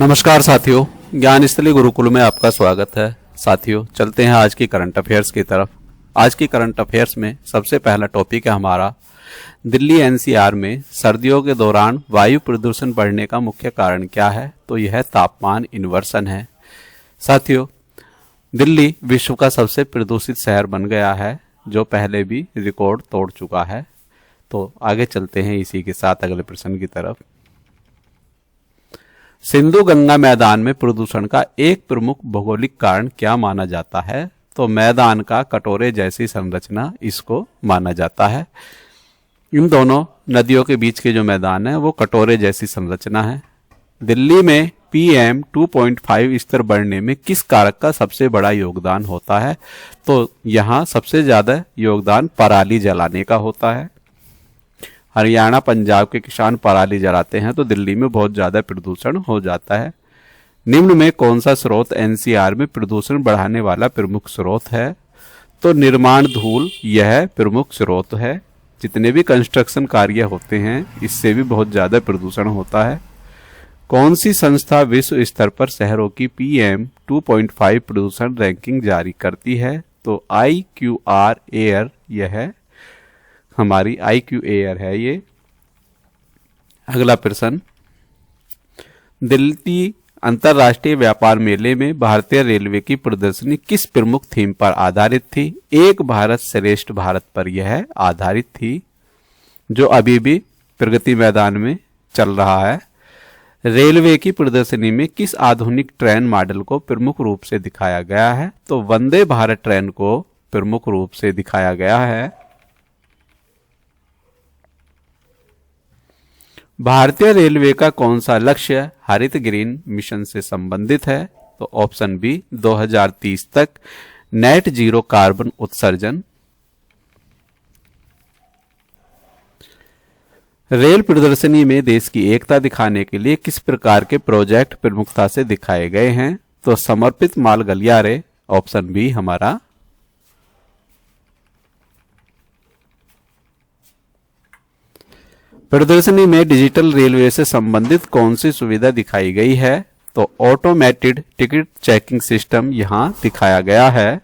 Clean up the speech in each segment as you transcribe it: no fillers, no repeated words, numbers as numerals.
नमस्कार साथियों, ज्ञानस्थली गुरुकुल में आपका स्वागत है। साथियों, चलते हैं आज की करंट अफेयर्स की तरफ। आज की करंट अफेयर्स में सबसे पहला टॉपिक है हमारा, दिल्ली एनसीआर में सर्दियों के दौरान वायु प्रदूषण बढ़ने का मुख्य कारण क्या है? तो यह तापमान इन्वर्सन है। साथियों, दिल्ली विश्व का सबसे प्रदूषित शहर बन गया है, जो पहले भी रिकॉर्ड तोड़ चुका है। तो आगे चलते हैं इसी के साथ अगले प्रश्न की तरफ। सिंधु गंगा मैदान में प्रदूषण का एक प्रमुख भौगोलिक कारण क्या माना जाता है? तो मैदान का कटोरे जैसी संरचना इसको माना जाता है। इन दोनों नदियों के बीच के जो मैदान है वो कटोरे जैसी संरचना है। दिल्ली में PM 2.5 स्तर बढ़ने में किस कारक का सबसे बड़ा योगदान होता है? तो यहाँ सबसे ज्यादा योगदान पराली जलाने का होता है। हरियाणा पंजाब के किसान पराली जलाते हैं तो दिल्ली में बहुत ज्यादा प्रदूषण हो जाता है। निम्न में कौन सा स्रोत एनसीआर में प्रदूषण बढ़ाने वाला प्रमुख स्रोत है? तो निर्माण धूल यह प्रमुख स्रोत है। जितने भी कंस्ट्रक्शन कार्य होते हैं इससे भी बहुत ज्यादा प्रदूषण होता है। कौन सी संस्था विश्व स्तर पर शहरों की PM 2.5 प्रदूषण रैंकिंग जारी करती है? तो IQR एयर, यह हमारी IQ एयर है ये। अगला प्रश्न, दिल्ली अंतर्राष्ट्रीय व्यापार मेले में भारतीय रेलवे की प्रदर्शनी किस प्रमुख थीम पर आधारित थी? एक भारत श्रेष्ठ भारत पर यह आधारित थी, जो अभी भी प्रगति मैदान में चल रहा है। रेलवे की प्रदर्शनी में किस आधुनिक ट्रेन मॉडल को प्रमुख रूप से दिखाया गया है? तो वंदे भारत ट्रेन को प्रमुख रूप से दिखाया गया है। भारतीय रेलवे का कौन सा लक्ष्य हरित ग्रीन मिशन से संबंधित है? तो ऑप्शन बी, 2030 तक नेट जीरो कार्बन उत्सर्जन। रेल प्रदर्शनी में देश की एकता दिखाने के लिए किस प्रकार के प्रोजेक्ट प्रमुखता से दिखाए गए हैं? तो समर्पित माल गलियारे, ऑप्शन बी हमारा। प्रदर्शनी में डिजिटल रेलवे से संबंधित कौन सी सुविधा दिखाई गई है? तो ऑटोमेटेड टिकट चेकिंग सिस्टम यहां दिखाया गया है।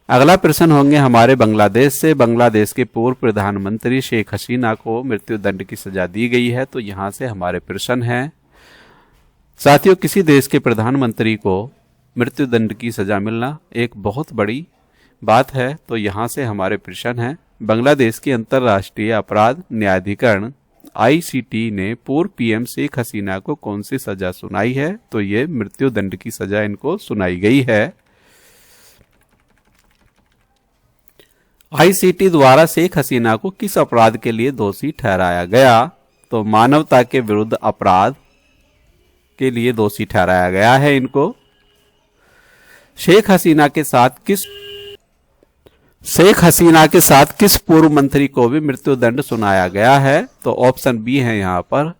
अगला प्रश्न होंगे हमारे बांग्लादेश से। बांग्लादेश के पूर्व प्रधानमंत्री शेख हसीना को मृत्युदंड की सजा दी गई है। तो यहां से हमारे प्रश्न हैं। साथियों, किसी देश के प्रधानमंत्री को मृत्युदंड की सजा मिलना एक बहुत बड़ी बात है। तो यहां से हमारे प्रश्न हैं, बांग्लादेश की अंतर्राष्ट्रीय अपराध न्यायाधिकरण ICT ने पूर्व PM शेख हसीना को कौन सी सजा सुनाई है? तो ये मृत्युदंड की सजा इनको सुनाई गई है। ICT द्वारा शेख हसीना को किस अपराध के लिए दोषी ठहराया गया? तो मानवता के विरुद्ध अपराध के लिए दोषी ठहराया गया है इनको। शेख हसीना के साथ किस पूर्व मंत्री को भी मृत्युदंड सुनाया गया है? तो ऑप्शन बी है यहां पर,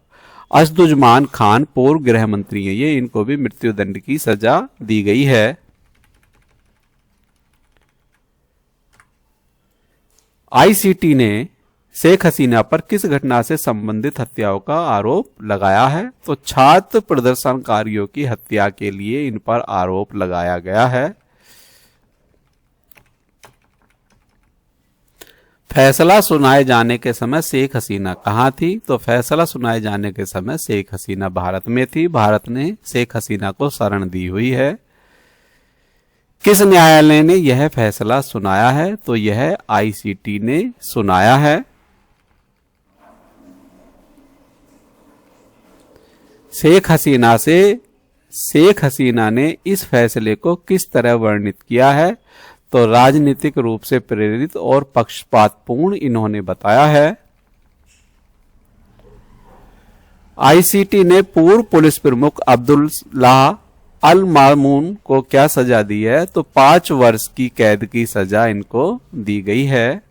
असदुज्मान खान पूर्व गृह मंत्री हैं ये, इनको भी मृत्युदंड की सजा दी गई है। ICT ने शेख हसीना पर किस घटना से संबंधित हत्याओं का आरोप लगाया है? तो छात्र प्रदर्शनकारियों की हत्या के लिए इन पर आरोप लगाया गया है। फैसला सुनाए जाने के समय शेख हसीना कहां थी? तो फैसला सुनाए जाने के समय शेख हसीना भारत में थी। भारत ने शेख हसीना को शरण दी हुई है। किस न्यायालय ने यह फैसला सुनाया है? तो यह ICT ने सुनाया है। शेख हसीना ने इस फैसले को किस तरह वर्णित किया है? तो राजनीतिक रूप से प्रेरित और पक्षपातपूर्ण इन्होंने बताया है। ICT ने पूर्व पुलिस प्रमुख अब्दुल्लाह अल मामून को क्या सजा दी है? तो 5 वर्ष की कैद की सजा इनको दी गई है।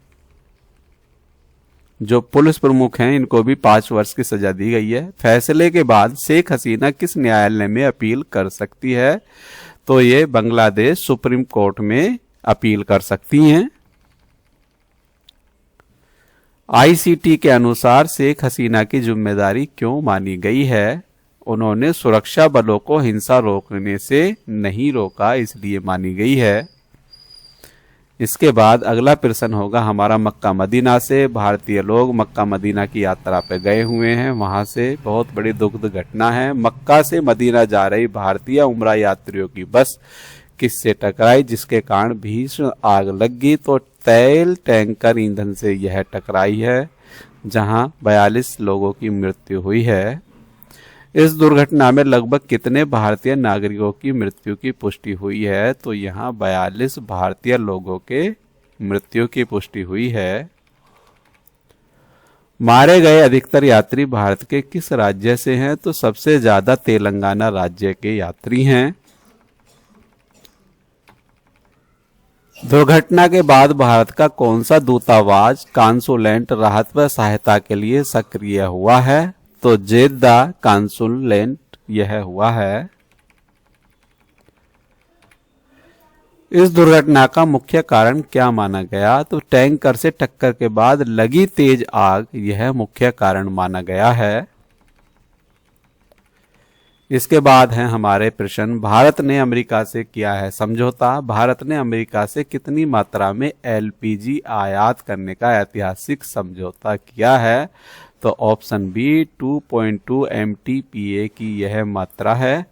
जो पुलिस प्रमुख हैं इनको भी 5 वर्ष की सजा दी गई है। फैसले के बाद शेख हसीना किस न्यायालय में अपील कर सकती है? तो ये बांग्लादेश सुप्रीम कोर्ट में अपील कर सकती हैं। आईसीटी के अनुसार शेख हसीना की जिम्मेदारी क्यों मानी गई है? उन्होंने सुरक्षा बलों को हिंसा रोकने से नहीं रोका, इसलिए मानी गई है। इसके बाद अगला प्रश्न होगा हमारा मक्का मदीना से। भारतीय लोग मक्का मदीना की यात्रा पे गए हुए हैं, वहां से बहुत बड़ी दुखद घटना है। मक्का से मदीना जा रही भारतीय उम्रा यात्रियों की बस किससे टकराई, जिसके कारण भीषण आग लग गई? तो तेल टैंकर ईंधन से यह टकराई है, जहां 42 लोगों की मृत्यु हुई है। इस दुर्घटना में लगभग कितने भारतीय नागरिकों की मृत्यु की पुष्टि हुई है? तो यहाँ 42 भारतीय लोगों के मृत्यु की पुष्टि हुई है। मारे गए अधिकतर यात्री भारत के किस राज्य से हैं? तो सबसे ज्यादा तेलंगाना राज्य के यात्री हैं। दुर्घटना के बाद भारत का कौन सा दूतावास कॉन्सुलेट राहत व सहायता के लिए सक्रिय हुआ है? तो जेद्दा कॉन्सुलेट यह हुआ है। इस दुर्घटना का मुख्य कारण क्या माना गया? तो टैंकर से टक्कर के बाद लगी तेज आग, यह मुख्य कारण माना गया है। इसके बाद है हमारे प्रश्न, भारत ने अमेरिका से किया है समझौता। भारत ने अमेरिका से कितनी मात्रा में एलपीजी आयात करने का ऐतिहासिक समझौता किया है? तो ऑप्शन बी 2.2 MTPA की यह मात्रा है,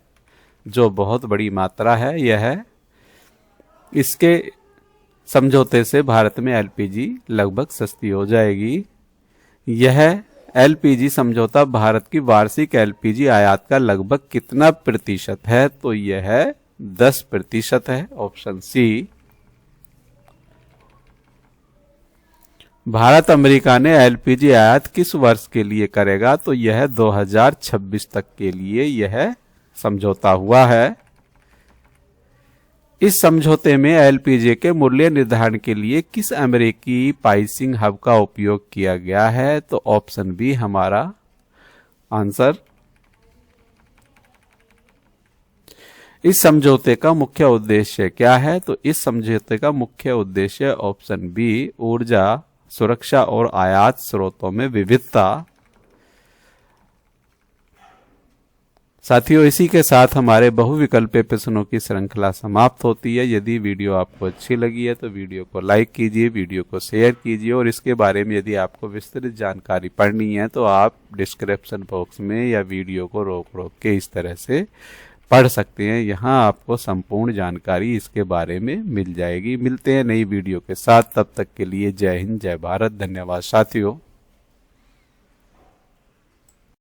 जो बहुत बड़ी मात्रा है। यह इसके समझौते से भारत में एलपीजी लगभग सस्ती हो जाएगी। यह एलपीजी समझौता भारत की वार्षिक एलपीजी आयात का लगभग कितना प्रतिशत है? तो यह 10% है, ऑप्शन सी। भारत अमेरिका ने एलपीजी आयात किस वर्ष के लिए करेगा? तो यह 2026 तक के लिए यह समझौता हुआ है। इस समझौते में एलपीजी के मूल्य निर्धारण के लिए किस अमेरिकी प्राइसिंग हब का उपयोग किया गया है? तो ऑप्शन बी हमारा आंसर। इस समझौते का मुख्य उद्देश्य क्या है? तो इस समझौते का मुख्य उद्देश्य ऑप्शन बी ऊर्जा सुरक्षा और आयात स्रोतों में विविधता। साथियों, इसी के साथ हमारे बहुविकल्पीय प्रश्नों की श्रृंखला समाप्त होती है। यदि वीडियो आपको अच्छी लगी है तो वीडियो को लाइक कीजिए, वीडियो को शेयर कीजिए, और इसके बारे में यदि आपको विस्तृत जानकारी पढ़नी है तो आप डिस्क्रिप्शन बॉक्स में या वीडियो को रोक के इस तरह से पढ़ सकते हैं। यहाँ आपको संपूर्ण जानकारी इसके बारे में मिल जाएगी। मिलते हैं नई वीडियो के साथ, तब तक के लिए जय हिंद, जय भारत, धन्यवाद साथियों।